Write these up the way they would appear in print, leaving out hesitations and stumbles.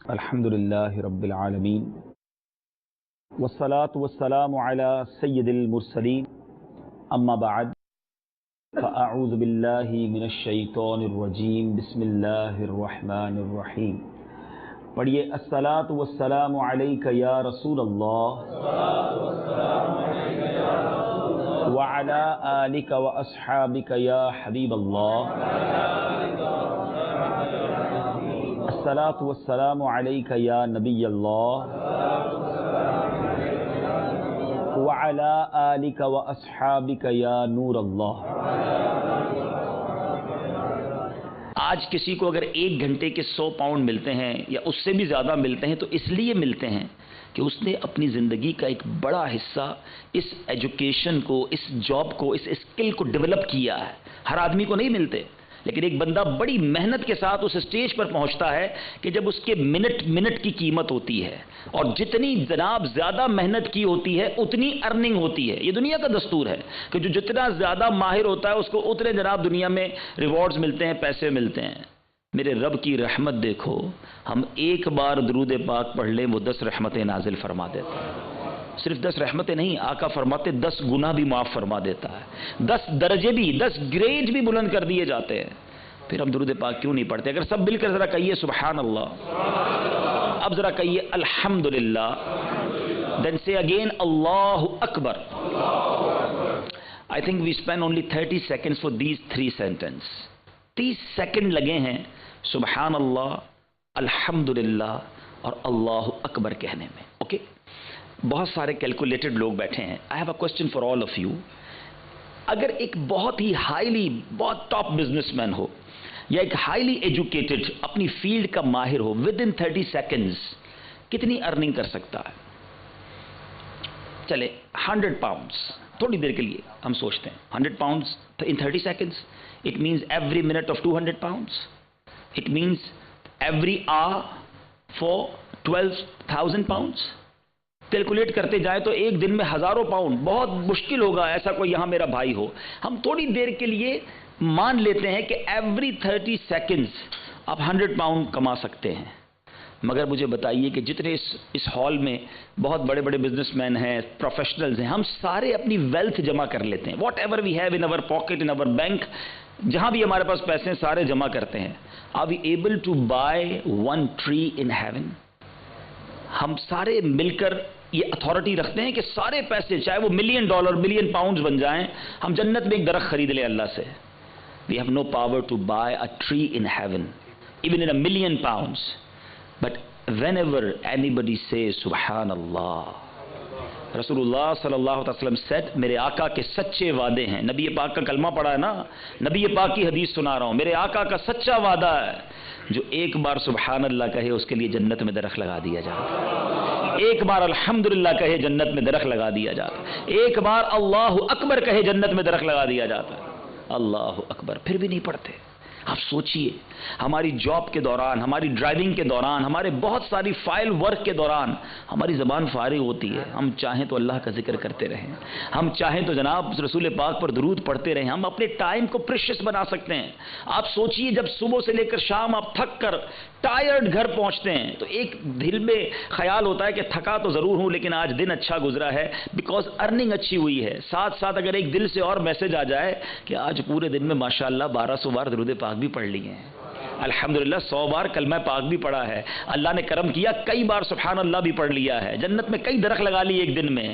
الحمدللہ رب العالمین والصلاة والسلام علی سید المرسلین اما بعد فاعوذ باللہ من الشیطان الرجیم بسم اللہ الرحمن الرحیم. پڑھیے الصلاۃ والسلام علیک یا رسول اللہ وعلی آلک واصحابک یا حبیب اللہ. الصلاۃ والسلام علیک یا نبی اللہ وعلی آلک واصحابک یا نور اللہ. آج کسی کو اگر 1 گھنٹے کے 100 پاؤنڈ ملتے ہیں یا اس سے بھی زیادہ ملتے ہیں تو اس لیے ملتے ہیں کہ اس نے اپنی زندگی کا ایک بڑا حصہ اس ایجوکیشن کو، اس جاب کو، اس اسکل کو ڈیولپ کیا ہے. ہر آدمی کو نہیں ملتے، لیکن ایک بندہ بڑی محنت کے ساتھ اس اسٹیج پر پہنچتا ہے کہ جب اس کے منٹ کی قیمت ہوتی ہے، اور جتنی جناب زیادہ محنت کی ہوتی ہے اتنی ارننگ ہوتی ہے. یہ دنیا کا دستور ہے کہ جو جتنا زیادہ ماہر ہوتا ہے اس کو اتنے جناب دنیا میں ریوارڈز ملتے ہیں، پیسے ملتے ہیں. میرے رب کی رحمت دیکھو، ہم ایک بار درود پاک پڑھ لیں وہ 10 رحمتیں نازل فرما دیتا ہے. صرف 10 رحمتیں نہیں، آقا فرماتے 10 گناہ بھی معاف فرما دیتا ہے، 10 درجے بھی، 10 گریڈ بھی بلند کر دیے جاتے ہیں. پھر ہم درود پاک کیوں نہیں پڑھتے؟ اگر سب مل کر ذرا کہیے سبحان اللہ، اب ذرا کہیے الحمدللہ، then say again Allah Akbar. I think we spend only 30 seconds for these 3 sentences. 30 second لگے ہیں سبحان اللہ، الحمدللہ اور اللہ اکبر کہنے میں. اوکے، بہت سارے کیلکولیٹڈ لوگ بیٹھے ہیں. I have a question for all of you. اگر ایک بہت ہی بہت ٹاپ بزنس مین ہو یا ایک ہائیلی ایجوکیٹڈ اپنی فیلڈ کا ماہر ہو، ود ان 30 سیکنڈز کتنی ارننگ کر سکتا ہے؟ چلے 100 پاؤنڈز، تھوڑی دیر کے لیے ہم سوچتے ہیں 100 pounds in 30 seconds. It means every minute of 200 pounds. It means every hour for 12,000 pounds. Calculate کرتے جائیں تو ایک دن میں ہزاروں پاؤنڈ. بہت مشکل ہوگا ایسا کوئی یہاں میرا بھائی ہو. ہم تھوڑی دیر کے لیے مان لیتے ہیں کہ ایوری 30 سیکنڈز آپ 100 پاؤنڈ کما سکتے ہیں. مگر مجھے بتائیے کہ جتنے اس ہال میں بہت بڑے بڑے بزنس مین ہیں، پروفیشنلز ہیں، ہم سارے اپنی ویلتھ جمع کر لیتے ہیں. Whatever we have in our pocket, in our bank, جہاں بھی ہمارے پاس پیسے ہیں سارے جمع کرتے ہیں. Are we able to buy 1 tree in heaven? ہم سارے مل کر یہ اتھارٹی رکھتے ہیں کہ سارے پیسے چاہے وہ $1 ملین ملین پاؤنڈز بن جائیں، ہم جنت میں ایک درخت خرید لیں اللہ سے. We have no power to buy a tree in heaven, even in $1 million. But whenever anybody says Subhanallah, رسول اللہ صلی اللہ علیہ وسلم said، میرے آقا کے سچے وعدے ہیں. نبی پاک کا کلمہ پڑھا ہے نا، نبی پاک کی حدیث سنا رہا ہوں. میرے آقا کا سچا وعدہ ہے، جو ایک بار سبحان اللہ کہے اس کے لیے جنت میں درخت لگا دیا جاتا ہے. ایک بار الحمدللہ کہے جنت میں درخت لگا دیا جاتا ہے. ایک بار اللہ اکبر کہے جنت میں درخت لگا دیا جاتا ہے. اللہ اکبر. پھر بھی نہیں پڑھتے. آپ سوچئے ہماری جاب کے دوران، ہماری ڈرائیونگ کے دوران، ہمارے بہت ساری فائل ورک کے دوران ہماری زبان فارغ ہوتی ہے. ہم چاہیں تو اللہ کا ذکر کرتے رہیں، ہم چاہیں تو جناب رسول پاک پر درود پڑھتے رہیں. ہم اپنے ٹائم کو پریشیس بنا سکتے ہیں. آپ سوچئے جب صبح سے لے کر شام آپ تھک کر ٹائرڈ گھر پہنچتے ہیں تو ایک دل میں خیال ہوتا ہے کہ تھکا تو ضرور ہوں لیکن آج دن اچھا گزرا ہے، بیکاز ارننگ اچھی ہوئی ہے. ساتھ ساتھ اگر ایک دل سے اور میسج آ جائے کہ آج پورے دن میں ماشاءاللہ 1200 بار درود پاک بھی پڑھ لیے ہیں، الحمدللہ 100 بار کلمہ پاک بھی پڑھا ہے، اللہ نے کرم کیا کئی بار سبحان اللہ بھی پڑھ لیا ہے، جنت میں کئی درخت لگا لی ایک دن میں.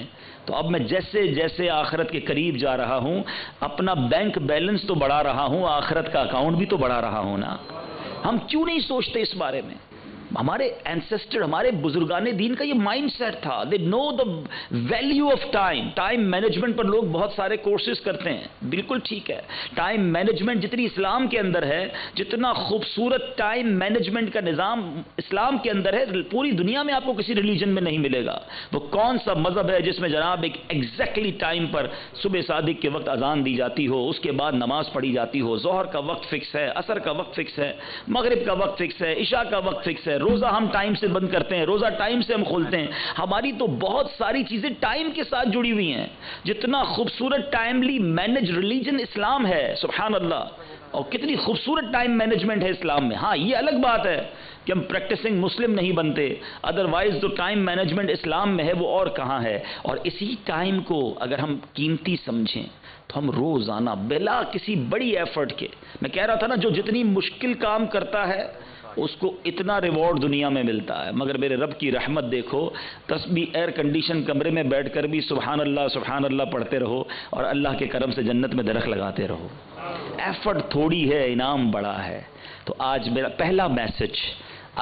تو اب میں جیسے جیسے آخرت کے قریب جا رہا ہوں اپنا بینک بیلنس تو بڑھا رہا ہوں، آخرت کا اکاؤنٹ بھی تو بڑھا رہا ہوں نا. ہم کیوں نہیں سوچتے اس بارے میں؟ ہمارے اینسسٹر، ہمارے بزرگان دین کا یہ مائنڈ سیٹ تھا. They know the value of time. Time management پر لوگ بہت سارے کورسز کرتے ہیں، بالکل ٹھیک ہے. ٹائم مینجمنٹ جتنی اسلام کے اندر ہے، جتنا خوبصورت ٹائم مینجمنٹ کا نظام اسلام کے اندر ہے، پوری دنیا میں آپ کو کسی ریلیجن میں نہیں ملے گا. وہ کون سا مذہب ہے جس میں جناب ایک ایگزیکٹلی ٹائم پر صبح صادق کے وقت اذان دی جاتی ہو، اس کے بعد نماز پڑھی جاتی ہو، ظہر کا وقت فکس ہے، عصر کا وقت فکس ہے، مغرب کا وقت فکس ہے، عشاء کا وقت فکس ہے، روزہ ہم ٹائم سے بند کرتے ہیں، روزہ ٹائم سے ہم کھولتے ہیں. ہماری تو بہت ساری چیزیں ٹائم کے ساتھ جڑی ہوئی ہیں. جتنا خوبصورت ٹائملی مینج ریلیجن اسلام ہے، سبحان اللہ. اور کتنی خوبصورت ٹائم مینجمنٹ ہے اسلام میں. ہاں یہ الگ بات ہے کہ ہم پریکٹسنگ مسلم نہیں بنتے، ادروائز جو ٹائم مینجمنٹ اسلام میں ہے وہ اور کہاں ہے. اور اسی ٹائم کو اگر ہم قیمتی سمجھیں تو ہم روزانہ بلا کسی بڑی ایفرٹ کے، میں کہہ رہا تھا نا، جو جتنی مشکل کام کرتا ہے اس کو اتنا ریوارڈ دنیا میں ملتا ہے. مگر میرے رب کی رحمت دیکھو، تسبیح ایئر کنڈیشن کمرے میں بیٹھ کر بھی سبحان اللہ پڑھتے رہو اور اللہ کے کرم سے جنت میں درخت لگاتے رہو. ایفرٹ تھوڑی ہے، انعام بڑا ہے. تو آج میرا پہلا میسج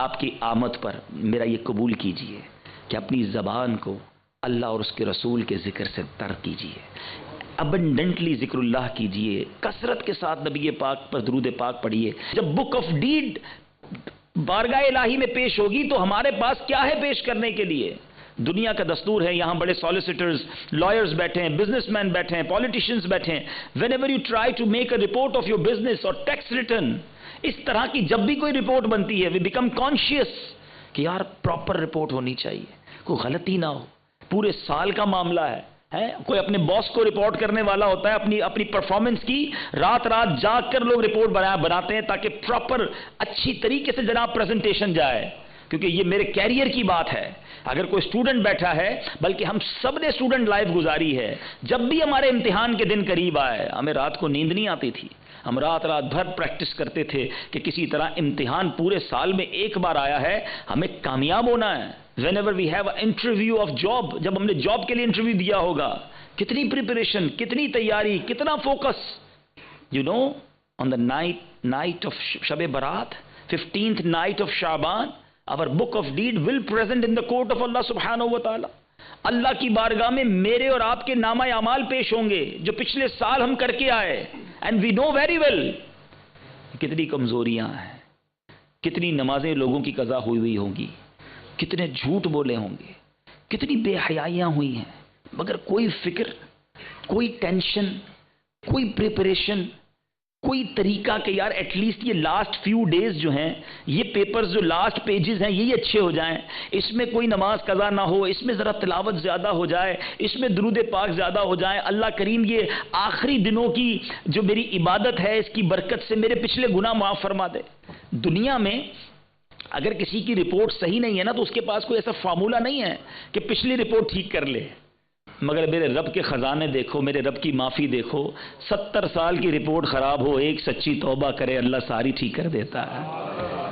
آپ کی آمد پر میرا یہ قبول کیجئے کہ اپنی زبان کو اللہ اور اس کے رسول کے ذکر سے تر کیجئے. ابنڈنٹلی ذکر اللہ کیجئے، کثرت کے ساتھ نبی پاک پر درود پاک پڑھیے. جب بک آف ڈیڈ بارگاہ الہی میں پیش ہوگی تو ہمارے پاس کیا ہے پیش کرنے کے لیے؟ دنیا کا دستور ہے، یہاں بڑے سالیسیٹرز، لائرز بیٹھے ہیں، بزنس مین بیٹھے ہیں، پولیٹیشنز بیٹھے ہیں. Whenever you try to make a report of your business اور ٹیکس ریٹرن، اس طرح کی جب بھی کوئی رپورٹ بنتی ہے وی بیکم کانشیس کہ یار پراپر رپورٹ ہونی چاہیے، کوئی غلطی نہ ہو. پورے سال کا معاملہ ہے، کوئی اپنے باس کو رپورٹ کرنے والا ہوتا ہے اپنی پرفارمنس کی، رات جاگ کر لوگ رپورٹ بناتے ہیں تاکہ پراپر اچھی طریقے سے جناب پریزنٹیشن جائے، کیونکہ یہ میرے کیریئر کی بات ہے. اگر کوئی اسٹوڈنٹ بیٹھا ہے، بلکہ ہم سب نے اسٹوڈنٹ لائف گزاری ہے، جب بھی ہمارے امتحان کے دن قریب آئے ہمیں رات کو نیند نہیں آتی تھی، ہم رات بھر پریکٹس کرتے تھے کہ کسی طرح امتحان پورے سال میں ایک بار آیا ہے، ہمیں کامیاب ہونا ہے. whenever we have an interview of job، جب ہم نے جاب کے لیے انٹرویو دیا ہوگا، کتنی پریپریشن، کتنی تیاری، کتنا focus. you know on the night of Shab Barat, 15th night of Shaban, our book of deed will present in the court of Allah subhanahu wa ta'ala. اللہ کی بارگاہ میں میرے اور آپ کے نامہ اعمال پیش ہوں گے جو پچھلے سال ہم کر کے آئے. and we know very well کتنی کمزوریاں ہیں، کتنی نمازیں لوگوں کی قضا ہوئی ہوں گی، کتنے جھوٹ بولے ہوں گے، کتنی بے حیائیاں ہوئی ہیں، مگر کوئی فکر، کوئی ٹینشن، کوئی پریپریشن، کوئی طریقہ کہ یار ایٹ لیسٹ یہ لاسٹ فیو ڈیز جو ہیں، یہ پیپرز جو لاسٹ پیجز ہیں یہی اچھے ہو جائیں، اس میں کوئی نماز قضا نہ ہو، اس میں ذرا تلاوت زیادہ ہو جائے، اس میں درود پاک زیادہ ہو جائے. اللہ کریم یہ آخری دنوں کی جو میری عبادت ہے اس کی برکت سے میرے پچھلے گناہ معاف فرما دے. دنیا میں اگر کسی کی رپورٹ صحیح نہیں ہے نا تو اس کے پاس کوئی ایسا فارمولہ نہیں ہے کہ پچھلی رپورٹ ٹھیک کر لے. مگر میرے رب کے خزانے دیکھو، میرے رب کی معافی دیکھو. 70 سال کی رپورٹ خراب ہو، ایک سچی توبہ کرے، اللہ ساری ٹھیک کر دیتا ہے.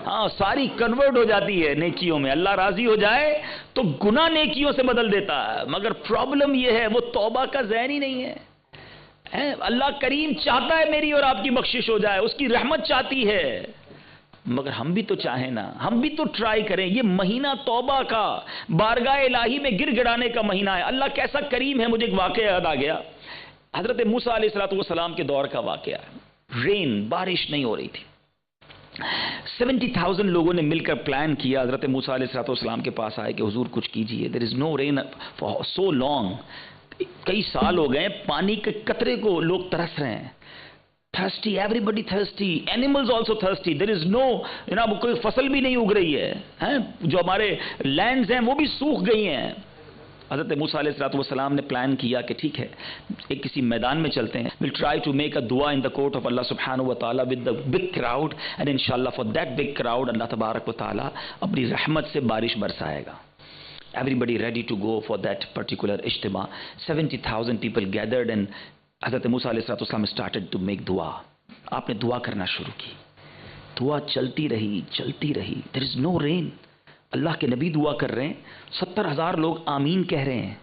ہاں ساری کنورٹ ہو جاتی ہے نیکیوں میں. اللہ راضی ہو جائے تو گناہ نیکیوں سے بدل دیتا ہے. مگر پرابلم یہ ہے وہ توبہ کا ذہن ہی نہیں ہے. اللہ کریم چاہتا ہے میری اور آپ کی بخشش ہو جائے، اس کی رحمت چاہتی ہے، مگر ہم بھی تو چاہیں نا، ہم بھی تو ٹرائی کریں. یہ مہینہ توبہ کا، بارگاہ الہی میں گر گڑانے کا مہینہ ہے. اللہ کیسا کریم ہے. مجھے ایک واقعہ یاد آ گیا، حضرت موسیٰ علیہ السلام کے دور کا واقعہ ہے. رین، بارش نہیں ہو رہی تھی. 70,000 لوگوں نے مل کر پلان کیا، حضرت موسیٰ علیہ السلام کے پاس آئے کہ حضور کچھ کیجئے. there is no rain for so long. کئی سال ہو گئے، پانی کے قطرے کو لوگ ترس رہے ہیں. thirsty, everybody thirsty, animals also thirsty. there is no جناب کوئی فصل بھی نہیں اگ رہی ہے، جو ہمارے لینڈز ہیں وہ بھی سوکھ گئی ہیں. حضرت موسیٰ علیہ السلام نے پلان کیا کہ ٹھیک ہے ایک کسی میدان میں چلتے ہیں. we'll try to make a dua in the court of Allah subhanahu wa ta'ala with the big crowd and inshallah for that big crowd اللہ تبارک و تعالی اپنی رحمت سے بارش برسائے گا. everybody ready to go for that particular اجتماع. 70,000 people gathered and حضرت موسیٰ علیہ السلام started to make دعا. آپ نے دعا کرنا شروع کی. دعا چلتی رہی. there is no rain. اللہ کے نبی دعا کر رہے ہیں، 70,000 لوگ آمین کہہ رہے ہیں،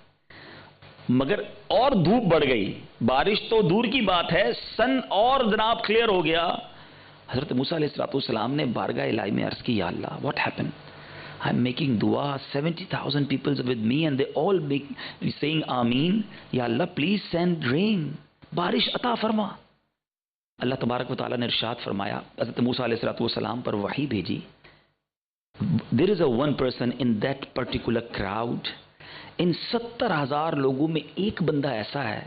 مگر اور دھوپ بڑھ گئی. بارش تو دور کی بات ہے، سن اور جناب کلیئر ہو گیا. حضرت موسیٰ علیہ السلام نے بارگاہ الہی میں عرض کی، یا اللہ what happened? I'm making dua, 70,000 people with me and they all saying آمین. یا اللہ please send rain. بارش عطا فرما. اللہ تبارک و تعالیٰ نے ارشاد فرمایا، حضرت موسیٰ علیہ السلام پر وحی بھیجی. There is a one person in that particular crowd. ان 70,000 لوگوں میں ایک بندہ ایسا ہے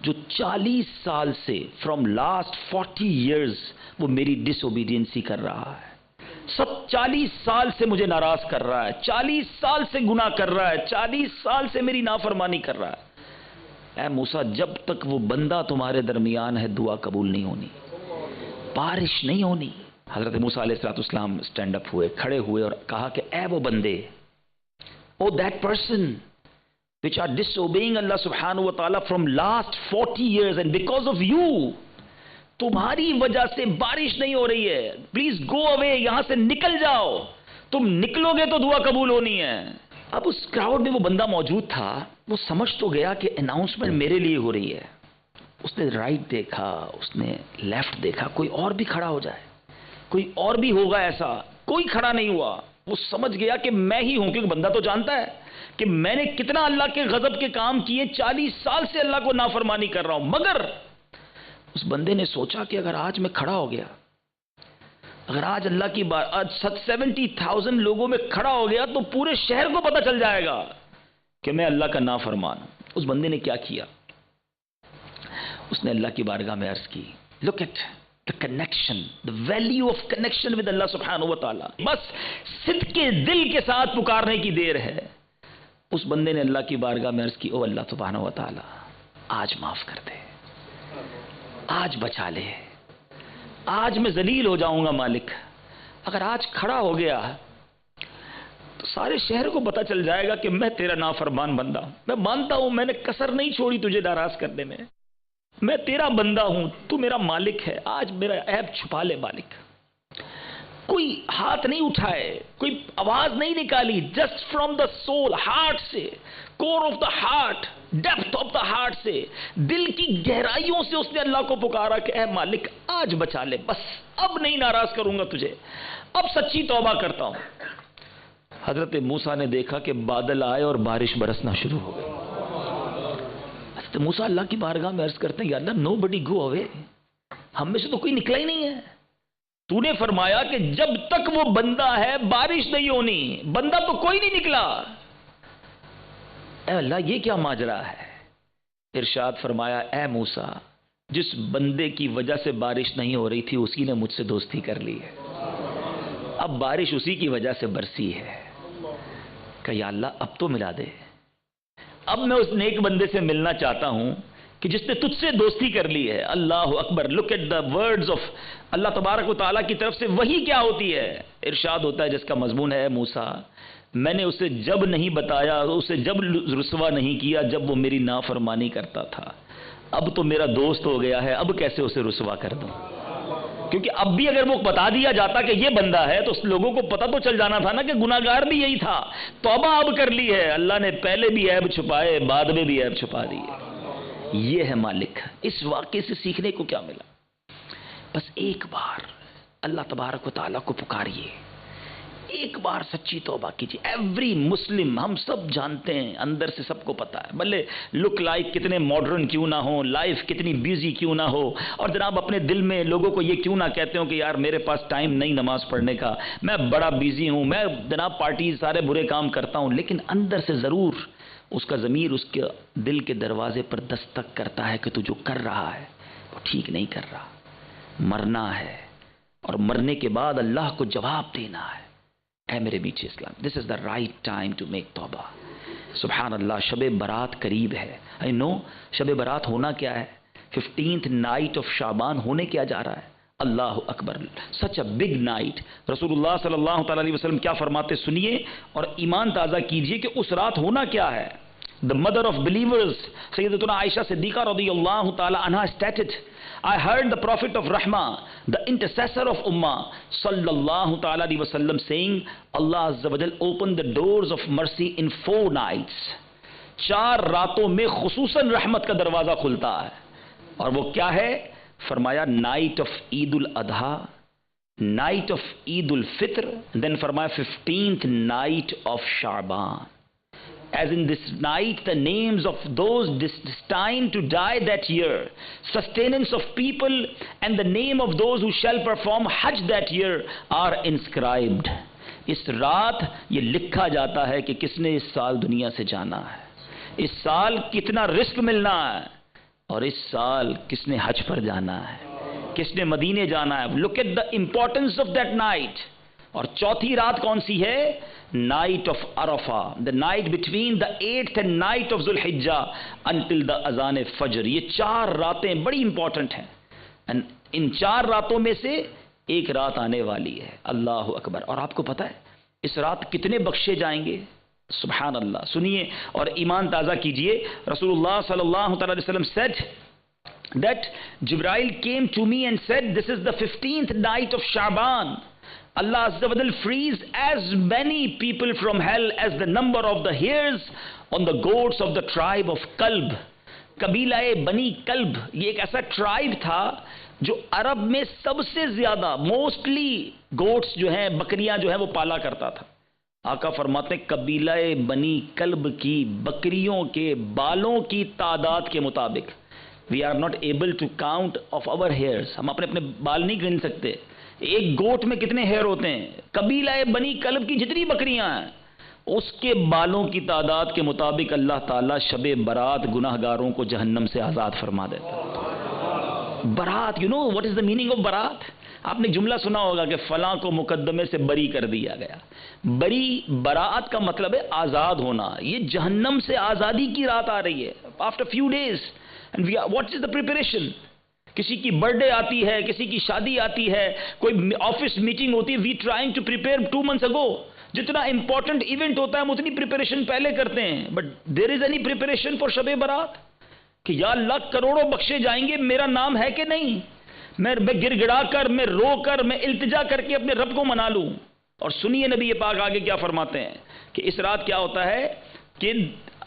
جو 40 سال سے from last 40 years وہ میری ڈس اوبیڈینسی کر رہا ہے. 40 سال سے مجھے ناراض کر رہا ہے، 40 سال سے گناہ کر رہا ہے، 40 سال سے میری نافرمانی کر رہا ہے. اے موسیٰ جب تک وہ بندہ تمہارے درمیان ہے دعا قبول نہیں ہونی. بارش نہیں ہونی. حضرت موسیٰ علیہ السلام اسٹینڈ اپ ہوئے, کھڑے ہوئے اور کہا کہ اے وہ بندے, او that person which are disobeying Allah subhanahu wa ta'ala from last 40 years and because of you, تمہاری وجہ سے بارش نہیں ہو رہی ہے, پلیز گو اوے, یہاں سے نکل جاؤ, تم نکلو گے تو دعا قبول ہونی ہے. اب اس کراؤڈ میں وہ بندہ موجود تھا, وہ سمجھ تو گیا کہ اناؤنسمنٹ میرے لیے ہو رہی ہے. اس نے رائٹ دیکھا, اس نے لیفٹ دیکھا, کوئی اور بھی کھڑا ہو جائے, کوئی اور بھی ہوگا ایسا, کوئی کھڑا نہیں ہوا. وہ سمجھ گیا کہ میں ہی ہوں, کیونکہ بندہ تو جانتا ہے کہ میں نے کتنا اللہ کے غضب کے کام کیے, 40 سال سے اللہ کو نافرمانی کر رہا ہوں. مگر اس بندے نے سوچا کہ اگر آج میں کھڑا ہو گیا, اگر آج اللہ کی بات آج 70,000 لوگوں میں کھڑا ہو گیا تو پورے شہر کو پتہ چل جائے گا کہ میں اللہ کا نافرمان ہوں. اس بندے نے کیا کیا, اس نے اللہ کی بارگاہ میں عرض کی, look at the connection, the value of connection with Allah subhanahu wa ta'ala. بس صدق کے دل کے ساتھ پکارنے کی دیر ہے. اس بندے نے اللہ کی بارگاہ میں عرض کی, او اللہ سبحانہ و تعالی آج معاف کر دے, آج بچا لے, آج میں ذلیل ہو جاؤں گا مالک. اگر آج کھڑا ہو گیا تو سارے شہر کو پتہ چل جائے گا کہ میں تیرا نافرمان بندہ ہوں. میں مانتا ہوں میں نے کسر نہیں چھوڑی تجھے ناراض کرنے میں, میں تیرا بندہ ہوں, تو میرا مالک ہے, آج میرا عیب چھپا لے مالک. کوئی ہاتھ نہیں اٹھائے, کوئی آواز نہیں نکالی, just from the soul, heart سے, core of the heart, depth of the heart سے, دل کی گہرائیوں سے اس نے اللہ کو پکارا کہ اے مالک آج بچا لے, بس اب نہیں ناراض کروں گا تجھے, اب سچی توبہ کرتا ہوں. حضرت موسیٰ نے دیکھا کہ بادل آئے اور بارش برسنا شروع ہو گئی. حضرت موسیٰ اللہ کی بارگاہ میں عرض کرتے ہیں, یا اللہ نو بڈی گو اوے, ہم میں سے تو کوئی نکلا ہی نہیں ہے. تو نے فرمایا کہ جب تک وہ بندہ ہے بارش نہیں ہونی, بندہ تو کوئی نہیں نکلا. اے اللہ یہ کیا ماجرا ہے؟ ارشاد فرمایا, اے موسیٰ جس بندے کی وجہ سے بارش نہیں ہو رہی تھی اسی نے مجھ سے دوستی کر لی ہے, اب بارش اسی کی وجہ سے برسی ہے. کہ یا اللہ اب تو ملا دے, اب میں اس نیک بندے سے ملنا چاہتا ہوں کہ جس نے تجھ سے دوستی کر لی ہے. اللہ اکبر. Look at the words of Allah تبارک و تعالیٰ کی طرف سے وہی کیا ہوتی ہے. ارشاد ہوتا ہے جس کا مضمون ہے, موسیٰ میں نے اسے جب نہیں بتایا, اسے جب رسوا نہیں کیا جب وہ میری نافرمانی کرتا تھا, اب تو میرا دوست ہو گیا ہے, اب کیسے اسے رسوا کر دوں. کیونکہ اب بھی اگر وہ بتا دیا جاتا کہ یہ بندہ ہے تو لوگوں کو پتہ تو چل جانا تھا نا کہ گناہگار بھی یہی تھا. توبہ اب کر لی ہے, اللہ نے پہلے بھی عیب چھپائے, بعد میں بھی عیب چھپا دیے. یہ ہے مالک. اس واقعے سے سیکھنے کو کیا ملا؟ بس ایک بار اللہ تبارک و تعالیٰ کو پکاریے, ایک بار سچی توبہ کیجیے. ایوری مسلم, ہم سب جانتے ہیں, اندر سے سب کو پتا ہے, بھلے لک لائک کتنے ماڈرن کیوں نہ ہو, لائف کتنی بیزی کیوں نہ ہو, اور جناب اپنے دل میں لوگوں کو یہ کیوں نہ کہتے ہو کہ یار میرے پاس ٹائم نہیں نماز پڑھنے کا, میں بڑا بیزی ہوں, میں جناب پارٹی سارے برے کام کرتا ہوں, لیکن اندر سے ضرور اس کا ضمیر اس کے دل کے دروازے پر دستک کرتا ہے کہ تو جو کر رہا ہے وہ ٹھیک نہیں کر رہا. مرنا ہے اور مرنے کے بعد اللہ کو جواب دینا ہے. اے میرے بیچ اسلام, this is the right time to make توبہ. سبحان اللہ, شب برات قریب ہے. I know شب برات ہونا کیا ہے, 15th نائٹ آف شعبان ہونے کیا جا رہا ہے. اللہ اکبر, سچ اے بگ نائٹ. رسول اللہ صلی اللہ تعالی علیہ وسلم کیا فرماتے سنیے اور ایمان تازہ کیجئے کہ اس رات ہونا کیا ہے. The mother of believers, سیدتنا عائشہ صدیقہ رضی اللہ تعالی عنہ stated, I heard the Prophet of Rahmah, the intercessor of Ummah, sallallahu ta'ala alayhi wa sallam saying, Allah Azza wa Jal opened the doors of mercy in 4 nights. 4 راتوں میں خصوصاً رحمت کا دروازہ کھلتا ہے. اور وہ کیا ہے؟ فرمایا نائٹ آف عید الاضحیٰ, نائٹ آف عید الفطر, دین فرمایا 15th نائٹ آف شعبان. As in this night, the names of those destined to die that year, sustenance of people, and the name of those who shall perform Hajj that year are inscribed. اس رات یہ لکھا جاتا ہے کہ کس نے اس سال دنیا سے جانا ہے, اس سال کتنا رزق ملنا ہے, اور اس سال کس نے حج پر جانا ہے, کس نے مدینے جانا ہے. Look at the importance of that night. اور چوتھی رات کون سی ہے؟ Night of Arafah, the night between the 8th and night of Zulhijjah until the azan fajr. یہ 4 راتیں بڑی امپورٹنٹ ہیں. And ان 4 راتوں میں سے ایک رات آنے والی ہے. اللہ اکبر. اور آپ کو پتا ہے اس رات کتنے بخشے جائیں گے؟ سبحان اللہ. سنیے اور ایمان تازہ کیجئے. رسول اللہ صلی اللہ تعالی وسلم said that Jibreel came to me and said, this is the 15th night of Sha'ban. Allah Azza wa Jal frees as many people from hell as the number of the hairs on the goats of the tribe of Kalb. قبیلہ بنی club یہ ایک ایسا tribe تھا جو عرب میں سب سے زیادہ موسٹلی گوٹس جو ہیں بکریاں جو ہیں وہ پالا کرتا تھا. آقا فرماتے ہیں قبیلہ بنی کلب کی بکریوں کے بالوں کی تعداد کے مطابق we are not able to count of our hairs. ہم اپنے بال نہیں گن سکتے. ایک گوٹ میں کتنے ہیئر ہوتے ہیں؟ قبیلہ بنی کلب کی جتنی بکریاں ہیں اس کے بالوں کی تعداد کے مطابق اللہ تعالیٰ شب برات گناہ گاروں کو جہنم سے آزاد فرما دیتا ہے. برات, you know what is the meaning of برات؟ آپ نے جملہ سنا ہوگا کہ فلاں کو مقدمے سے بری کر دیا گیا. بری برات کا مطلب ہے آزاد ہونا. یہ جہنم سے آزادی کی رات آ رہی ہے after few days. And what is the preparation? کسی کی برتھ ڈے آتی ہے, کسی کی شادی آتی ہے, کوئی آفس میٹنگ ہوتی ہے. we trying to prepare 2 months ago. جتنا امپورٹنٹ ایونٹ ہوتا ہے ہم اتنی پریپریشن پہلے کرتے ہیں. But there is any preparation for Shab Barat کہ یا اللہ کروڑوں بخشے جائیں گے, میرا نام ہے کہ نہیں؟ میں گر گڑا کر, میں رو کر, میں التجا کر کے اپنے رب کو منا لوں. اور سنیے نبی پاک آگے کیا فرماتے ہیں کہ اس رات کیا ہوتا ہے کہ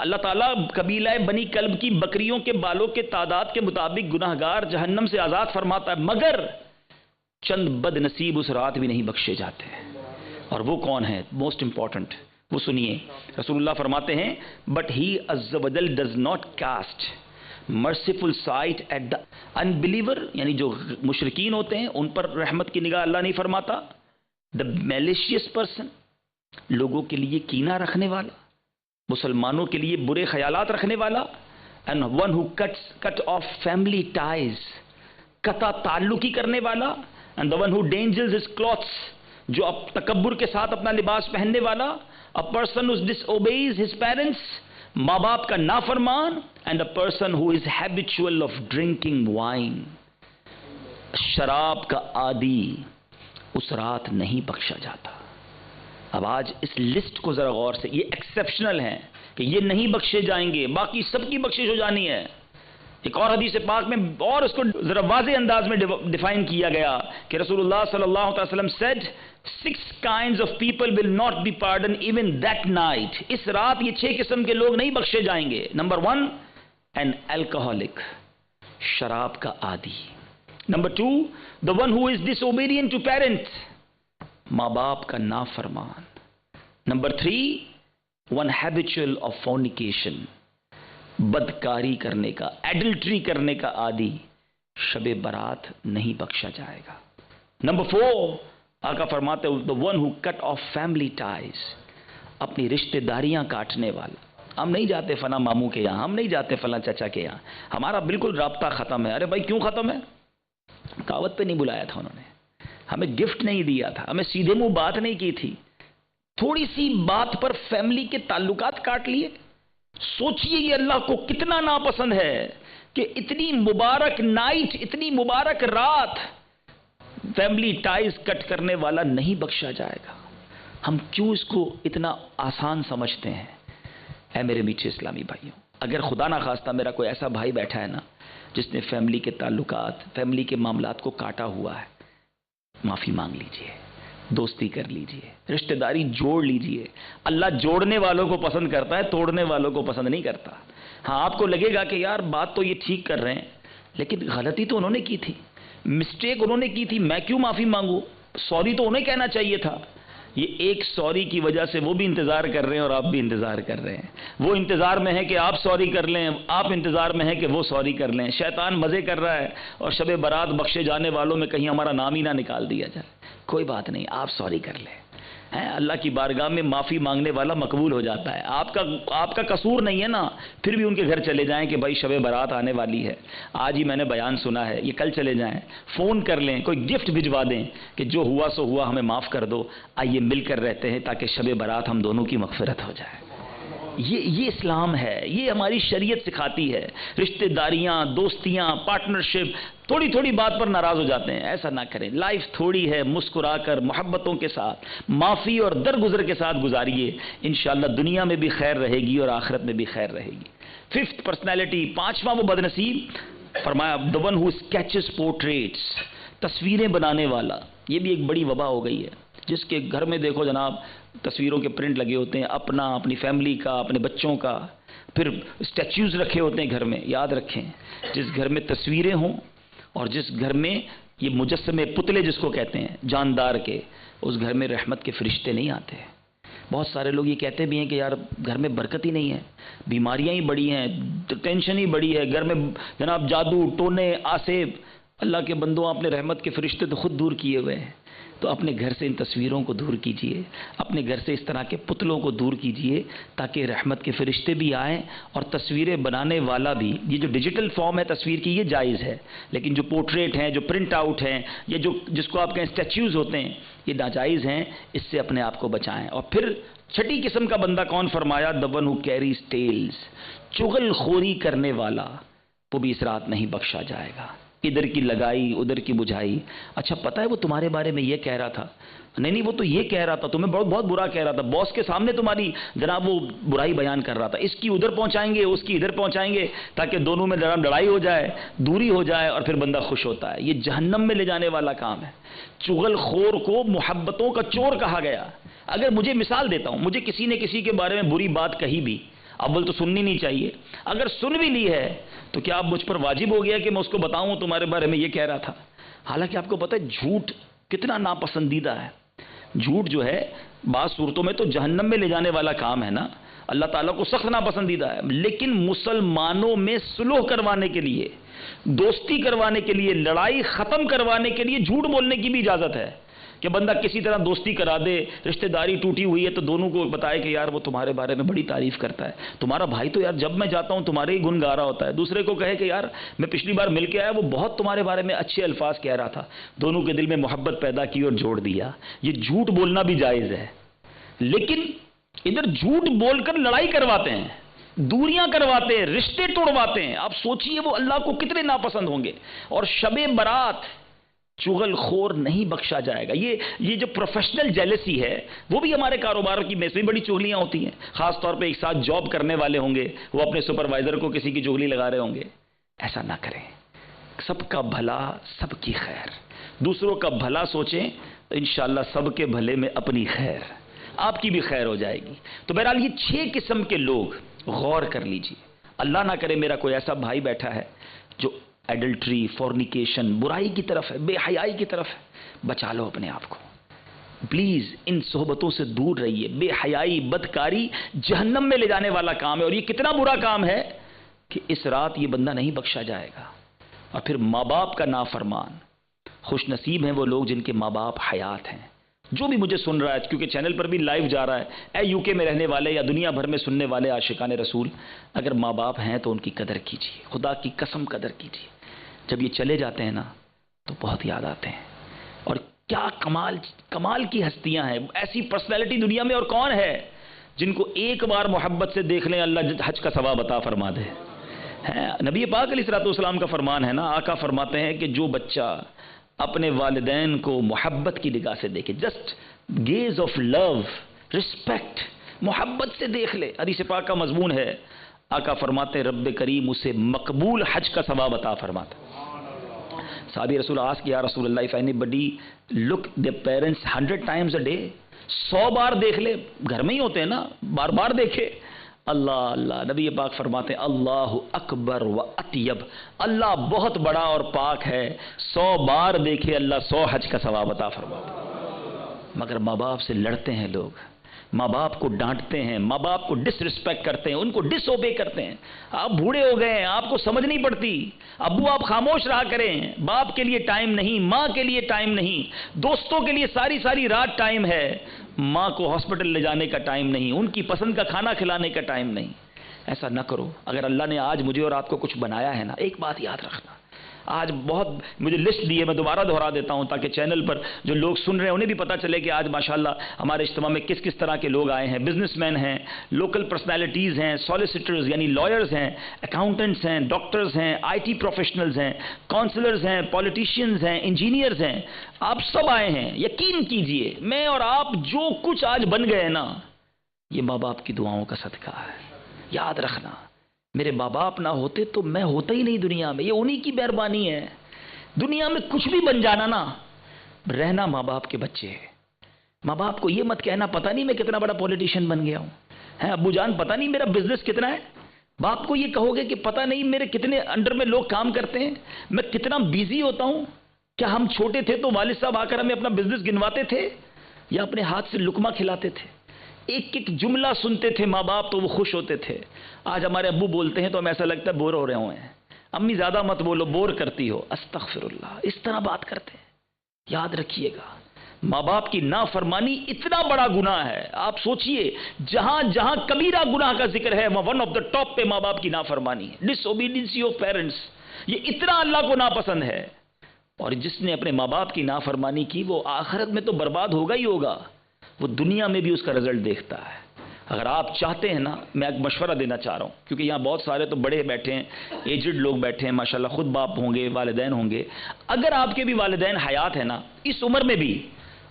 اللہ تعالیٰ قبیلہ بنی کلب کی بکریوں کے بالوں کے تعداد کے مطابق گناہ گار جہنم سے آزاد فرماتا ہے, مگر چند بد نصیب اس رات بھی نہیں بخشے جاتے ہیں. اور وہ کون ہے؟ موسٹ امپورٹنٹ, وہ سنیے. رسول اللہ فرماتے ہیں بٹ ہی عز و جل does not cast merciful sight at the unbeliever, یعنی جو مشرکین ہوتے ہیں ان پر رحمت کی نگاہ اللہ نہیں فرماتا. دا میلیشیس پرسن, لوگوں کے لیے کینہ رکھنے والا, مسلمانوں کے لیے برے خیالات رکھنے والا. And one who cut off family ties, قطع تعلقی کرنے والا. And the one who dangers his clothes, جو اب تکبر کے ساتھ اپنا لباس پہننے والا. a person who disobeys his parents, ماں باپ کا نافرمان. and a person who is habitual of drinking wine, شراب کا عادی, اس رات نہیں بخشا جاتا. اب آج اس لسٹ کو ذرا غور سے, یہ ایکسیپشنل ہیں کہ یہ نہیں بخشے جائیں گے, باقی سب کی بخشش ہو جانی ہے. ایک اور حدیث پاک میں اور اس کو ذرا واضح انداز میں ڈیفائن کیا گیا کہ رسول اللہ صلی اللہ علیہ وسلم said 6 kinds of people will not be pardoned even that night. اس رات یہ 6 قسم کے لوگ نہیں بخشے جائیں گے. نمبر 1, an alcoholic, شراب کا عادی. Number 2, the one who is disobedient to parents, ماں باپ کا نافرمان. Number 3, one habitual of fornication, بدکاری کرنے کا, ایڈلٹری کرنے کا عادی, شب برات نہیں بخشا جائے گا. نمبر 4, آقا فرماتے ہیں the one who cut off family ties, اپنی رشتہ داریاں کاٹنے والا. ہم نہیں جاتے فلاں ماموں کے یہاں, ہم نہیں جاتے فلاں چچا کے یہاں, ہمارا بالکل رابطہ ختم ہے. ارے بھائی کیوں ختم ہے؟ دعوت پہ نہیں بلایا تھا انہوں نے, ہمیں گفٹ نہیں دیا تھا, ہمیں سیدھے منہ بات نہیں کی تھی, تھوڑی سی بات پر فیملی کے تعلقات کاٹ لیے. سوچئے یہ اللہ کو کتنا ناپسند ہے کہ اتنی مبارک نائٹ, اتنی مبارک رات فیملی ٹائز کٹ کرنے والا نہیں بخشا جائے گا. ہم کیوں اس کو اتنا آسان سمجھتے ہیں؟ اے میرے میٹھے اسلامی بھائیوں, اگر خدا نہ خواستہ میرا کوئی ایسا بھائی بیٹھا ہے نا جس نے فیملی کے تعلقات, فیملی کے معاملات کو کاٹا ہوا ہے, معافی مانگ لیجئے, دوستی کر لیجئے, رشتہ داری جوڑ لیجئے. اللہ جوڑنے والوں کو پسند کرتا ہے, توڑنے والوں کو پسند نہیں کرتا. ہاں آپ کو لگے گا کہ یار بات تو یہ ٹھیک کر رہے ہیں, لیکن غلطی تو انہوں نے کی تھی, مسٹیک انہوں نے کی تھی, میں کیوں معافی مانگوں؟ سوری تو انہیں کہنا چاہیے تھا. یہ ایک سوری کی وجہ سے وہ بھی انتظار کر رہے ہیں اور آپ بھی انتظار کر رہے ہیں. وہ انتظار میں ہے کہ آپ سوری کر لیں, آپ انتظار میں ہے کہ وہ سوری کر لیں. شیطان مزے کر رہا ہے اور شب برات بخشے جانے والوں میں کہیں ہمارا نام ہی نہ نکال دیا جائے. کوئی بات نہیں, آپ سوری کر لیں. اللہ کی بارگاہ میں معافی مانگنے والا مقبول ہو جاتا ہے. آپ کا قصور نہیں ہے نا, پھر بھی ان کے گھر چلے جائیں کہ بھائی شب برات آنے والی ہے, آج ہی میں نے بیان سنا ہے, یہ کل چلے جائیں, فون کر لیں, کوئی گفٹ بھجوا دیں کہ جو ہوا سو ہوا, ہمیں معاف کر دو, آئیے مل کر رہتے ہیں تاکہ شب برات ہم دونوں کی مغفرت ہو جائے. یہ اسلام ہے، یہ ہماری شریعت سکھاتی ہے. رشتہ داریاں، دوستیاں، پارٹنرشپ، تھوڑی تھوڑی بات پر ناراض ہو جاتے ہیں. ایسا نہ کریں. لائف تھوڑی ہے، مسکرا کر، محبتوں کے ساتھ، معافی اور درگزر کے ساتھ گزاریے. انشاءاللہ دنیا میں بھی خیر رہے گی اور آخرت میں بھی خیر رہے گی. ففتھ پرسنالٹی، پانچواں وہ بدنصیب، فرمایا the one who sketches portraits، تصویریں بنانے والا. یہ بھی ایک بڑی وبا ہو گئی ہے. جس کے گھر میں دیکھو جناب تصویروں کے پرنٹ لگے ہوتے ہیں، اپنی فیملی کا، اپنے بچوں کا، پھر اسٹیچوز رکھے ہوتے ہیں گھر میں. یاد رکھیں، جس گھر میں تصویریں ہوں اور جس گھر میں یہ مجسمے، پتلے جس کو کہتے ہیں جاندار کے، اس گھر میں رحمت کے فرشتے نہیں آتے. بہت سارے لوگ یہ کہتے بھی ہیں کہ یار گھر میں برکت ہی نہیں ہے، بیماریاں ہی بڑی ہیں، ٹینشن ہی بڑی ہے، گھر میں جناب جادو ٹونے آسیب. اللہ کے بندوں، اپنے رحمت کے فرشتے تو خود دور کیے ہوئے ہیں. تو اپنے گھر سے ان تصویروں کو دور کیجئے، اپنے گھر سے اس طرح کے پتلوں کو دور کیجئے تاکہ رحمت کے فرشتے بھی آئیں اور تصویریں بنانے والا بھی. یہ جو ڈیجیٹل فارم ہے تصویر کی یہ جائز ہے، لیکن جو پورٹریٹ ہیں، جو پرنٹ آؤٹ ہیں، یا جس کو آپ کہیں اسٹیچوز ہوتے ہیں، یہ ناجائز ہیں. اس سے اپنے آپ کو بچائیں. اور پھر چھٹی قسم کا بندہ کون؟ فرمایا the one who carries tales، چغل خوری کرنے والا، وہ بھی اس رات نہیں بخشا جائے گا. ادھر کی لگائی ادھر کی بجھائی. اچھا پتہ ہے وہ تمہارے بارے میں یہ کہہ رہا تھا، نہیں وہ تو یہ کہہ رہا تھا، تمہیں بہت برا کہہ رہا تھا، باس کے سامنے تمہاری جناب وہ برائی بیان کر رہا تھا. اس کی ادھر پہنچائیں گے، اس کی ادھر پہنچائیں گے تاکہ دونوں میں لڑائی ہو جائے، دوری ہو جائے، اور پھر بندہ خوش ہوتا ہے. یہ جہنم میں لے جانے والا کام ہے. چغل خور کو محبتوں کا چور کہا گیا. اگر مجھے مثال دیتا ہوں، مجھے کسی نے کسی کے بارے میں بری بات کہی بھی، اول تو سننی نہیں چاہیے. اگر سن بھی لی ہے تو کیا اب مجھ پر واجب ہو گیا کہ میں اس کو بتاؤں تمہارے بارے میں یہ کہہ رہا تھا؟ حالانکہ آپ کو پتہ ہے جھوٹ کتنا ناپسندیدہ ہے. جھوٹ جو ہے بعض صورتوں میں تو جہنم میں لے جانے والا کام ہے نا، اللہ تعالیٰ کو سخت ناپسندیدہ ہے. لیکن مسلمانوں میں صلح کروانے کے لیے، دوستی کروانے کے لیے، لڑائی ختم کروانے کے لیے جھوٹ بولنے کی بھی اجازت ہے کہ بندہ کسی طرح دوستی کرا دے. رشتہ داری ٹوٹی ہوئی ہے تو دونوں کو بتائے کہ یار وہ تمہارے بارے میں بڑی تعریف کرتا ہے، تمہارا بھائی تو یار جب میں جاتا ہوں تمہارے ہی گن گا رہا ہوتا ہے. دوسرے کو کہے کہ یار میں پچھلی بار مل کے آیا، وہ بہت تمہارے بارے میں اچھے الفاظ کہہ رہا تھا. دونوں کے دل میں محبت پیدا کی اور جوڑ دیا. یہ جھوٹ بولنا بھی جائز ہے. لیکن ادھر جھوٹ بول کر لڑائی کرواتے ہیں، دوریاں کرواتے ہیں، رشتے توڑواتے ہیں. آپ سوچئے وہ اللہ کو کتنے ناپسند ہوں گے. اور شب برات چغل خور نہیں بخشا جائے گا. یہ جو پروفیشنل جیلسی ہے وہ بھی ہمارے کاروبار کی میں سے بڑی چغلیاں ہوتی ہیں. خاص طور پہ ایک ساتھ جاب کرنے والے ہوں گے، وہ اپنے سپروائزر کو کسی کی چغلی لگا رہے ہوں گے. ایسا نہ کریں. سب کا بھلا، سب کی خیر. دوسروں کا بھلا سوچیں تو انشاءاللہ سب کے بھلے میں اپنی خیر، آپ کی بھی خیر ہو جائے گی. تو بہرحال یہ 6 قسم کے لوگ غور کر لیجئے. اللہ نہ کرے میرا کوئی ایسا بھائی بیٹھا ہے جو ایڈلٹری، فورنیکیشن، برائی کی طرف ہے، بے حیائی کی طرف ہے. بچا لو اپنے آپ کو پلیز. ان صحبتوں سے دور رہیے. بے حیائی، بدکاری جہنم میں لے جانے والا کام ہے. اور یہ کتنا برا کام ہے کہ اس رات یہ بندہ نہیں بخشا جائے گا. اور پھر ماں باپ کا نافرمان. خوش نصیب ہیں وہ لوگ جن کے ماں باپ حیات ہیں. جو بھی مجھے سن رہا ہے، کیونکہ چینل پر بھی لائیو جا رہا ہے، اے یو کے میں رہنے والے یا دنیا بھر میں سننے والے عاشقان رسول، اگر ماں باپ ہیں تو ان کی قدر کیجیے. خدا کی قسم قدر کیجیے. جب یہ چلے جاتے ہیں نا تو بہت یاد آتے ہیں. اور کیا کمال کی ہستیاں ہیں. ایسی پرسنالٹی دنیا میں اور کون ہے جن کو ایک بار محبت سے دیکھ لیں اللہ حج کا ثواب عطا فرما دے. نبی پاک علیہ الصلوۃ والسلام کا فرمان ہے نا، آقا فرماتے ہیں کہ جو بچہ اپنے والدین کو محبت کی نگاہ سے دیکھے، just gaze of love, respect, محبت سے دیکھ لے. حدیث پاک کا مضمون ہے، آقا فرماتے ہیں رب کریم اسے مقبول حج کا ثواب عطا فرماتا. صحابی رسول آسک یا رسول اللہ if anybody look their parents 100 times a day، 100 بار دیکھ لے، گھر میں ہی ہوتے ہیں نا، بار بار دیکھے. اللہ نبی پاک فرماتے ہیں اللہ اکبر و اطیب، اللہ بہت بڑا اور پاک ہے. 100 بار دیکھے اللہ 100 حج کا ثواب عطا فرماتا. مگر ماں باپ سے لڑتے ہیں لوگ، ماں باپ کو ڈانٹتے ہیں، ماں باپ کو ڈس رسپیکٹ کرتے ہیں، ان کو ڈس اوبے کرتے ہیں. آپ بوڑھے ہو گئے ہیں، آپ کو سمجھ نہیں پڑتی. ابو آپ خاموش رہا کریں. باپ کے لیے ٹائم نہیں، ماں کے لیے ٹائم نہیں، دوستوں کے لیے ساری رات ٹائم ہے. ماں کو ہاسپٹل لے جانے کا ٹائم نہیں، ان کی پسند کا کھانا کھلانے کا ٹائم نہیں. ایسا نہ کرو. اگر اللہ نے آج مجھے اور آپ کو کچھ بنایا ہے نا، ایک بات یاد رکھنا، آج بہت مجھے لسٹ دی ہے، میں دوبارہ دہرا دیتا ہوں تاکہ چینل پر جو لوگ سن رہے ہیں انہیں بھی پتہ چلے کہ آج ماشاءاللہ ہمارے اجتماع میں کس کس طرح کے لوگ آئے ہیں. بزنس مین ہیں، لوکل پرسنالٹیز ہیں، سالیسیٹرز یعنی لائرز ہیں، اکاؤنٹنٹس ہیں، ڈاکٹرز ہیں، آئی ٹی پروفیشنلز ہیں، کونسلرز ہیں، پولیٹیشینز ہیں، انجینئرز ہیں. آپ سب آئے ہیں. یقین کیجئے میں اور آپ جو کچھ آج بن گئے نا، یہ ماں باپ کی دعاؤں کا صدقہ ہے. یاد رکھنا، میرے ماں باپ نہ ہوتے تو میں ہوتا ہی نہیں دنیا میں. یہ انہی کی مہربانی ہے. دنیا میں کچھ بھی بن جانا نا، رہنا ماں باپ کے بچے ہیں. ماں باپ کو یہ مت کہنا پتہ نہیں میں کتنا بڑا پولیٹیشین بن گیا ہوں، ابو جان پتہ نہیں میرا بزنس کتنا ہے. باپ کو یہ کہو گے کہ پتہ نہیں میرے کتنے انڈر میں لوگ کام کرتے ہیں، میں کتنا بیزی ہوتا ہوں. کیا ہم چھوٹے تھے تو والد صاحب آ کر ہمیں اپنا بزنس گنواتے تھے یا اپنے ہاتھ سے لقمہ کھلاتے تھے؟ ایک ایک جملہ سنتے تھے ماں باپ تو وہ خوش ہوتے تھے. آج ہمارے ابو بولتے ہیں تو ہمیں ایسا لگتا ہے بور ہو رہے ہوئے ہیں. امی زیادہ مت بولو، بور کرتی ہو. استغفر اللہ. اس طرح بات کرتے ہیں. یاد رکھیے گا، ماں باپ کی نافرمانی اتنا بڑا گناہ ہے. آپ سوچئے جہاں جہاں کبیرہ گناہ کا ذکر ہے ون آف دا ٹاپ پہ ماں باپ کی نافرمانی ہے. ڈس اوبیڈینسی آف پیرنٹس، یہ اتنا اللہ کو ناپسند ہے. اور جس نے اپنے ماں باپ کی نافرمانی کی وہ آخرت میں تو برباد ہوگا ہی ہوگا، وہ دنیا میں بھی اس کا رزلٹ دیکھتا ہے. اگر آپ چاہتے ہیں نا، میں ایک مشورہ دینا چاہ رہا ہوں کیونکہ یہاں بہت سارے تو بڑے بیٹھے ہیں، ایجڈ لوگ بیٹھے ہیں ماشاءاللہ، خود باپ ہوں گے، والدین ہوں گے. اگر آپ کے بھی والدین حیات ہیں نا، اس عمر میں بھی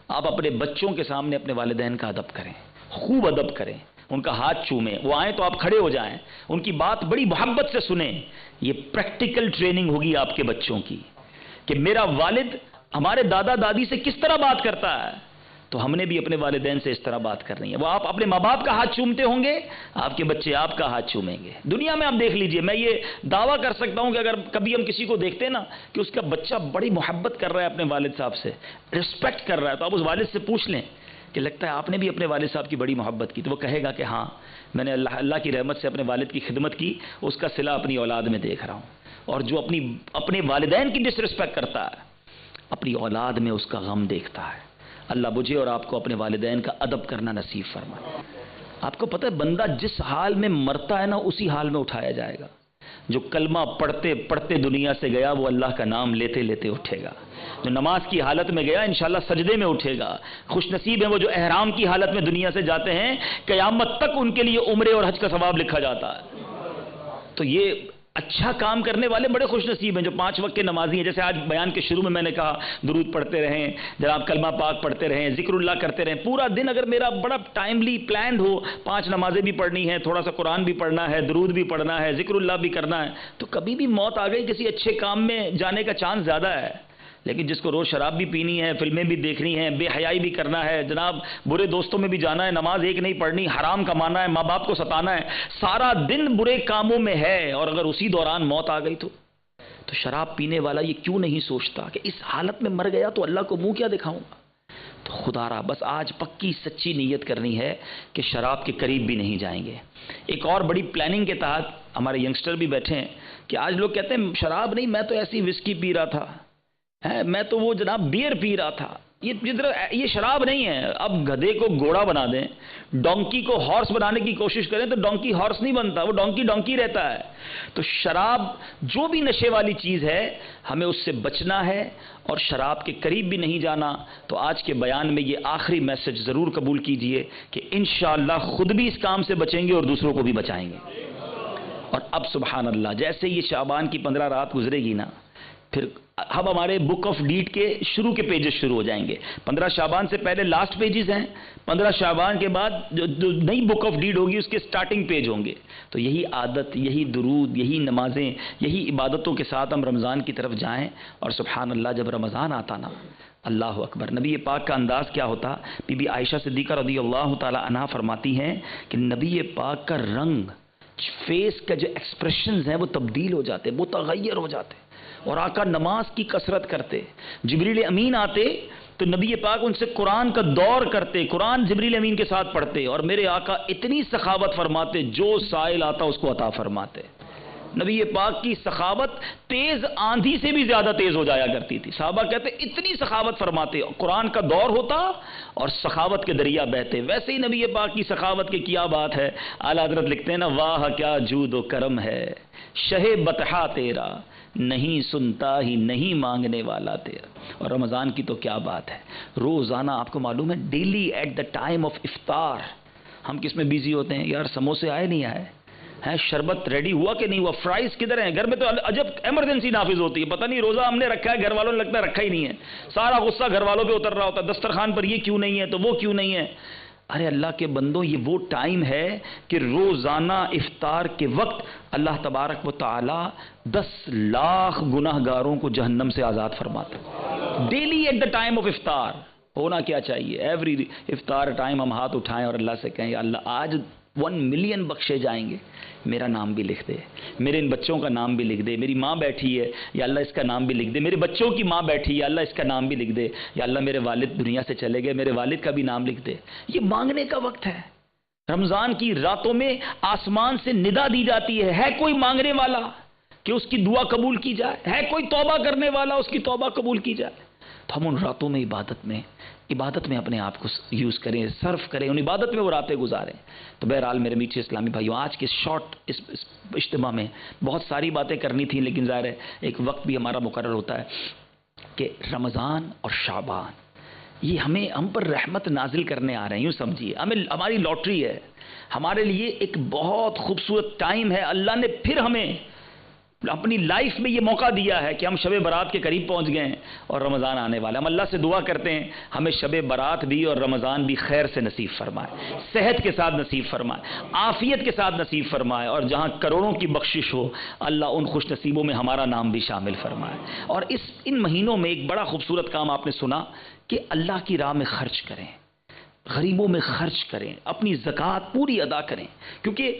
آپ اپنے بچوں کے سامنے اپنے والدین کا ادب کریں، خوب ادب کریں، ان کا ہاتھ چومیں. وہ آئیں تو آپ کھڑے ہو جائیں، ان کی بات بڑی محبت سے سنیں. یہ پریکٹیکل ٹریننگ ہوگی آپ کے بچوں کی کہ میرا والد ہمارے دادا دادی سے کس طرح بات کرتا ہے تو ہم نے بھی اپنے والدین سے اس طرح بات کرنی ہے. وہ آپ اپنے ماں باپ کا ہاتھ چومتے ہوں گے، آپ کے بچے آپ کا ہاتھ چومیں گے. دنیا میں آپ دیکھ لیجئے، میں یہ دعویٰ کر سکتا ہوں کہ اگر کبھی ہم کسی کو دیکھتے ہیں نا کہ اس کا بچہ بڑی محبت کر رہا ہے اپنے والد صاحب سے، رسپیکٹ کر رہا ہے، تو آپ اس والد سے پوچھ لیں کہ لگتا ہے آپ نے بھی اپنے والد صاحب کی بڑی محبت کی، تو وہ کہے گا کہ ہاں میں نے اللہ کی رحمت سے اپنے والد کی خدمت کی، اس کا صلہ اپنی اولاد میں دیکھ رہا ہوں. اور جو اپنے والدین کی ڈس رسپیکٹ کرتا ہے اپنی اولاد میں اس کا غم دیکھتا ہے. اللہ مجھے اور آپ کو اپنے والدین کا ادب کرنا نصیب فرمائے. آپ کو پتہ ہے بندہ جس حال میں مرتا ہے نا اسی حال میں اٹھایا جائے گا. جو کلمہ پڑھتے پڑھتے دنیا سے گیا وہ اللہ کا نام لیتے لیتے اٹھے گا. جو نماز کی حالت میں گیا انشاءاللہ سجدے میں اٹھے گا. خوش نصیب ہیں وہ جو احرام کی حالت میں دنیا سے جاتے ہیں، قیامت تک ان کے لیے عمرے اور حج کا ثواب لکھا جاتا ہے. تو یہ اچھا کام کرنے والے بڑے خوش نصیب ہیں جو 5 وقت کے نمازی ہیں. جیسے آج بیان کے شروع میں نے کہا درود پڑھتے رہیں جناب، کلمہ پاک پڑھتے رہیں، ذکر اللہ کرتے رہیں. پورا دن اگر میرا بڑا ٹائملی پلانڈ ہو، 5 نمازیں بھی پڑھنی ہیں، تھوڑا سا قرآن بھی پڑھنا ہے، درود بھی پڑھنا ہے، ذکر اللہ بھی کرنا ہے، تو کبھی بھی موت آ گئی کسی اچھے کام میں جانے کا چانس زیادہ ہے. لیکن جس کو روز شراب بھی پینی ہے، فلمیں بھی دیکھنی ہیں، بے حیائی بھی کرنا ہے، جناب برے دوستوں میں بھی جانا ہے، نماز ایک نہیں پڑھنی، حرام کمانا ہے، ماں باپ کو ستانا ہے، سارا دن برے کاموں میں ہے، اور اگر اسی دوران موت آ گئی تو شراب پینے والا یہ کیوں نہیں سوچتا کہ اس حالت میں مر گیا تو اللہ کو منہ کیا دکھاؤں گا. تو خدا را بس آج پکی سچی نیت کرنی ہے کہ شراب کے قریب بھی نہیں جائیں گے. ایک اور بڑی پلاننگ کے تحت ہمارے ینگسٹر بھی بیٹھے ہیں کہ آج لوگ کہتے ہیں شراب نہیں، میں تو ایسی وسکی پی رہا تھا، میں تو وہ جناب بیئر پی رہا تھا. یہ شراب نہیں ہے. اب گدھے کو گھوڑا بنا دیں، ڈونکی کو ہارس بنانے کی کوشش کریں تو ڈونکی ہارس نہیں بنتا، وہ ڈونکی ڈونکی رہتا ہے. تو شراب جو بھی نشے والی چیز ہے ہمیں اس سے بچنا ہے اور شراب کے قریب بھی نہیں جانا. تو آج کے بیان میں یہ آخری میسج ضرور قبول کیجئے کہ انشاءاللہ خود بھی اس کام سے بچیں گے اور دوسروں کو بھی بچائیں گے. اور اب سبحان اللہ جیسے یہ شعبان کی 15 رات گزرے گی نا، پھر اب ہمارے بک آف ڈیڈ کے شروع کے پیجز شروع ہو جائیں گے. 15 شعبان سے پہلے لاسٹ پیجز ہیں، 15 شعبان کے بعد جو نئی بک آف ڈیڈ ہوگی اس کے سٹارٹنگ پیج ہوں گے. تو یہی عادت، یہی درود، یہی نمازیں، یہی عبادتوں کے ساتھ ہم رمضان کی طرف جائیں. اور سبحان اللہ جب رمضان آتا نا، اللہ اکبر، نبی پاک کا انداز کیا ہوتا. بی بی عائشہ صدیقہ رضی اللہ تعالی عنہا فرماتی ہیں کہ نبی پاک کا رنگ، فیس کا جو ایکسپریشنز ہیں وہ تبدیل ہو جاتے، متغیر ہو جاتے. اور آقا نماز کی کثرت کرتے، جبریل امین آتے تو نبی پاک ان سے قرآن کا دور کرتے، قرآن جبریل امین کے ساتھ پڑھتے، اور میرے آقا اتنی سخاوت فرماتے جو سائل آتا اس کو عطا فرماتے. نبی پاک کی سخاوت تیز آندھی سے بھی زیادہ تیز ہو جایا کرتی تھی. صحابہ کہتے اتنی سخاوت فرماتے، قرآن کا دور ہوتا اور سخاوت کے دریا بہتے. ویسے ہی نبی پاک کی سخاوت کی کیا بات ہے. اعلیٰ حضرت لکھتے ہیں نا، واہ کیا جود و کرم ہے شہ بطحا تیرا، نہیں سنتا ہی نہیں مانگنے والا تیرا. اور رمضان کی تو کیا بات ہے, روزانہ آپ کو معلوم ہے daily at the time of افطار ہم کس میں بیزی ہوتے ہیں, یار سموسے آئے نہیں آئے ہیں, شربت ریڈی ہوا کہ نہیں ہوا, فرائز کدھر ہیں, گھر میں تو عجب ایمرجنسی نافذ ہوتی ہے, پتہ نہیں روزہ ہم نے رکھا ہے, گھر والوں نے لگتا ہے رکھا ہی نہیں ہے, سارا غصہ گھر والوں پہ اتر رہا ہوتا ہے, دسترخوان پر یہ کیوں نہیں ہے تو وہ کیوں نہیں ہے. ارے اللہ کے بندوں, یہ وہ ٹائم ہے کہ روزانہ افطار کے وقت اللہ تبارک و تعالی 10 لاکھ گناہ گاروں کو جہنم سے آزاد فرماتا ہے. Daily at the time of افطار ہونا کیا چاہیے, ایوری افطار ٹائم ہم ہاتھ اٹھائیں اور اللہ سے کہیں یا اللہ آج 1 ملین بخشے جائیں گے, میرا نام بھی لکھ دے, میرے ان بچوں کا نام بھی لکھ دے, میری ماں بیٹھی ہے یا اللہ اس کا نام بھی لکھ دے, میرے بچوں کی ماں بیٹھی ہے یا اللہ اس کا نام بھی لکھ دے, یا اللہ میرے والد دنیا سے چلے گئے, میرے والد کا بھی نام لکھ دے. یہ مانگنے کا وقت ہے. رمضان کی راتوں میں آسمان سے ندا دی جاتی ہے کوئی مانگنے والا کہ اس کی دعا قبول کی جائے, ہے کوئی توبہ کرنے والا اس کی توبہ قبول کی جائے. تو ہم ان راتوں میں عبادت میں اپنے آپ کو یوز کریں, صرف کریں, ان عبادت میں وہ راتیں گزاریں. تو بہرحال میرے میٹھے اسلامی بھائیوں, آج کے شارٹ اس اجتماع میں بہت ساری باتیں کرنی تھیں, لیکن ظاہر ہے ایک وقت بھی ہمارا مقرر ہوتا ہے کہ رمضان اور شعبان یہ ہم پر رحمت نازل کرنے آ رہے ہیں. یوں سمجھیے ہماری لاٹری ہے, ہمارے لیے ایک بہت خوبصورت ٹائم ہے. اللہ نے پھر ہمیں اپنی لائف میں یہ موقع دیا ہے کہ ہم شب برات کے قریب پہنچ گئے ہیں اور رمضان آنے والا. ہم اللہ سے دعا کرتے ہیں ہمیں شب برات بھی اور رمضان بھی خیر سے نصیب فرمائے, صحت کے ساتھ نصیب فرمائے, عافیت کے ساتھ نصیب فرمائے, اور جہاں کروڑوں کی بخشش ہو اللہ ان خوش نصیبوں میں ہمارا نام بھی شامل فرمائے. اور ان مہینوں میں ایک بڑا خوبصورت کام آپ نے سنا کہ اللہ کی راہ میں خرچ کریں, غریبوں میں خرچ کریں, اپنی زکوٰۃ پوری ادا کریں. کیونکہ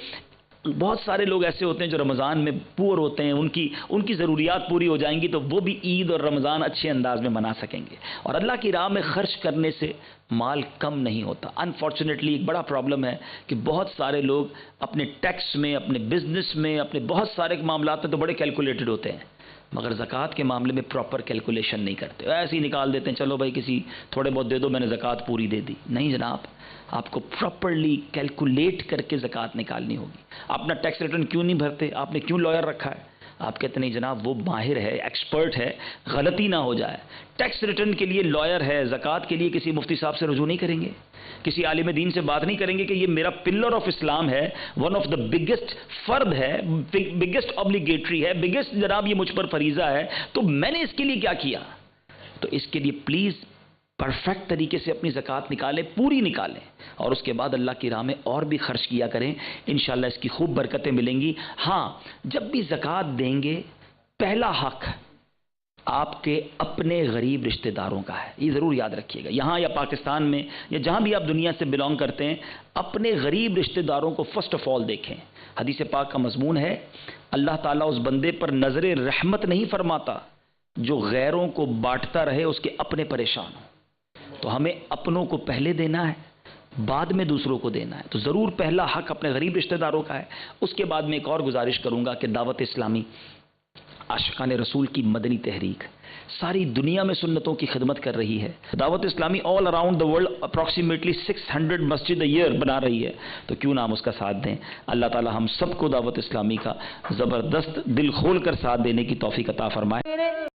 بہت سارے لوگ ایسے ہوتے ہیں جو رمضان میں پور ہوتے ہیں, ان کی ضروریات پوری ہو جائیں گی تو وہ بھی عید اور رمضان اچھے انداز میں منا سکیں گے. اور اللہ کی راہ میں خرچ کرنے سے مال کم نہیں ہوتا. انفارچونیٹلی ایک بڑا پرابلم ہے کہ بہت سارے لوگ اپنے ٹیکس میں, اپنے بزنس میں, اپنے بہت سارے معاملات میں تو بڑے کیلکولیٹڈ ہوتے ہیں, مگر زکوٰۃ کے معاملے میں پراپر کیلکولیشن نہیں کرتے, ایسے ہی نکال دیتے ہیں, چلو بھائی کسی تھوڑے بہت دے دو میں نے زکوٰۃ پوری دے دی. نہیں جناب, آپ کو پراپرلی کیلکولیٹ کر کے زکوٰۃ نکالنی ہوگی. اپنا ٹیکس ریٹرن کیوں نہیں بھرتے, آپ نے کیوں لائر رکھا ہے؟ آپ کہتے نہیں جناب وہ ماہر ہے, ایکسپرٹ ہے, غلطی نہ ہو جائے. ٹیکس ریٹرن کے لیے لائر ہے, زکوٰۃ کے لیے کسی مفتی صاحب سے رجوع نہیں کریں گے, کسی عالم دین سے بات نہیں کریں گے کہ یہ میرا پلر آف اسلام ہے, ون آف دا بگیسٹ فرد ہے, بگیسٹ obligatory ہے, بگیسٹ جناب یہ مجھ پر فریضہ ہے, تو میں نے اس کے لیے کیا کیا. تو اس کے لیے پلیز پرفیکٹ طریقے سے اپنی زکوٰۃ نکالیں, پوری نکالیں, اور اس کے بعد اللہ کی راہ میں اور بھی خرچ کیا کریں. انشاءاللہ اس کی خوب برکتیں ملیں گی. ہاں, جب بھی زکوٰۃ دیں گے پہلا حق آپ کے اپنے غریب رشتہ داروں کا ہے, یہ ضرور یاد رکھیے گا. یہاں یا پاکستان میں یا جہاں بھی آپ دنیا سے بلانگ کرتے ہیں, اپنے غریب رشتہ داروں کو فرسٹ آف آل دیکھیں. حدیث پاک کا مضمون ہے اللہ تعالیٰ اس بندے پر نظر رحمت نہیں فرماتا جو غیروں کو بانٹتا رہے اس کے اپنے پریشان ہوں. تو ہمیں اپنوں کو پہلے دینا ہے, بعد میں دوسروں کو دینا ہے. تو ضرور پہلا حق اپنے غریب رشتہ داروں کا ہے. اس کے بعد میں ایک اور گزارش کروں گا کہ دعوت اسلامی عاشقان رسول کی مدنی تحریک ساری دنیا میں سنتوں کی خدمت کر رہی ہے. دعوت اسلامی all around the world approximately 600 Masjid year بنا رہی ہے, تو کیوں نہ ہم اس کا ساتھ دیں. اللہ تعالی ہم سب کو دعوت اسلامی کا زبردست دل کھول کر ساتھ دینے کی توفیق عطا فرمائے.